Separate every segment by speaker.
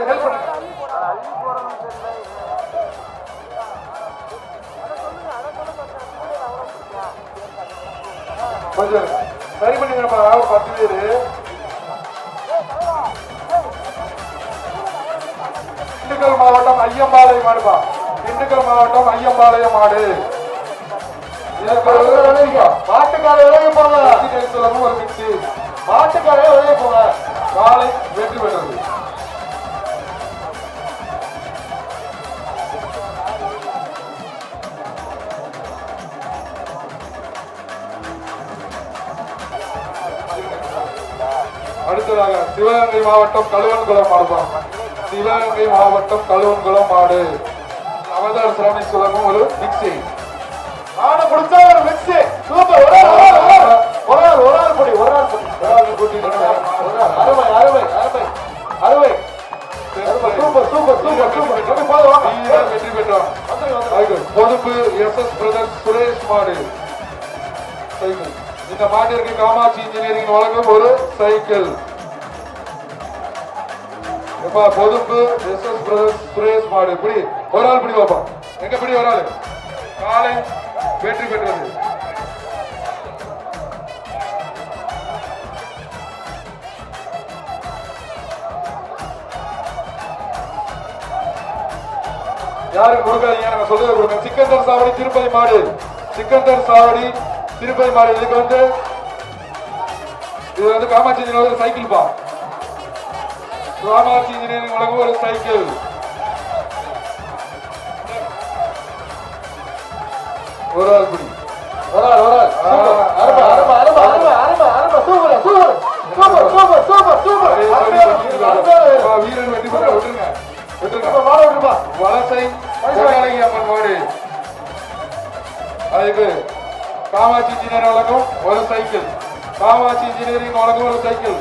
Speaker 1: Help பண்ணுங்க. கொஞ்சம் சரி பண்ணிக்கிறப்பா 10 பேரு. திண்டுக்கல் மாவட்டம் ஐயம்பாளையம் மாடுப்பா. திண்டுக்கல் மாவட்டம் ஐயம்பாளையம் மாடு. மாட்டுக்கார விலகி போங்க. ஒரு மிக்சி மாட்டுக்கார விலகி போங்க. காலை வெற்றி பெற்றது. அடுத்ததாக சிவகங்கை மாவட்டம் கழுவன்குளம் மாடுபா. சிவகங்கை மாவட்டம் கழுவன்குளம் மாடு. அவதார் சிரமேஸ்வரமும் ஒரு மிக்சி மாடு பிடிச்சா ஒரு மிக்சி. சூப்பர். ஒரு ஆள் பொடி கூட்டிட்டு அருமை அருமை அருமை அருமை. Super super super super. வெற்றி பெற்றோம். பொதுப்பு SS பிரதர்ஸ் சுரேஷ் மாடு. இந்த மாட்டிற்கு காமாட்சி இன்ஜினியரிங் வழங்கும் ஒரு சைக்கிள். பொதுப்பு SS பிரதர்ஸ் சுரேஷ் மாடு. இப்படி ஒரு ஆள் பிடி வைப்பா. எங்க பிடி ஒரு ஆள். காலை வெற்றி பெற்றது. யாரும் கொடுக்காதீங்க, நாங்க சொல்லுங்க கொடுங்க. சிக்கந்தர் சாவடி திருப்பதி மாடு. சிக்கந்தர் சாவடி திருப்பதி மாடு. இதுக்கு இது காமாட்சி இன்ஜினியரிங் சைக்கிள் பா. காமாட்சி இன்ஜினியரிங் வழங்கும் ஒரு சைக்கிள். ஒரு ஆள் பிடி. ஒரு ஆள் வீரன் வெற்றி பெற விட்டுருங்க. வலசை அம்மன் மாடு. அதுக்கு காமாட்சி இன்ஜினியர் வழங்கும் ஒரு சைக்கிள். காமாட்சி இன்ஜினியரிங் வழங்கும் ஒரு சைக்கிள்.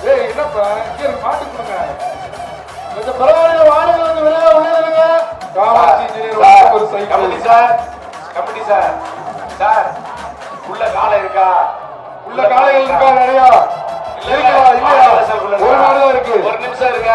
Speaker 1: என்னப்பா இங்க மாட்டு கொடுங்க. கொஞ்சம் பரவாயில்ல வாடகை வந்து விலை உள்ளதுங்க. காமாட்சி இன்ஜினியர் வழங்கும் ஒரு சைக்கிள்.
Speaker 2: கமிட்டி சார் சார் உள்ள காலை இருக்கா?
Speaker 1: உள்ள காலைகள் இருக்கா? நிறையா இல்லையா? ஒரு நாள் தான் இருக்கு.
Speaker 2: ஒரு நிமிஷம் இருங்க.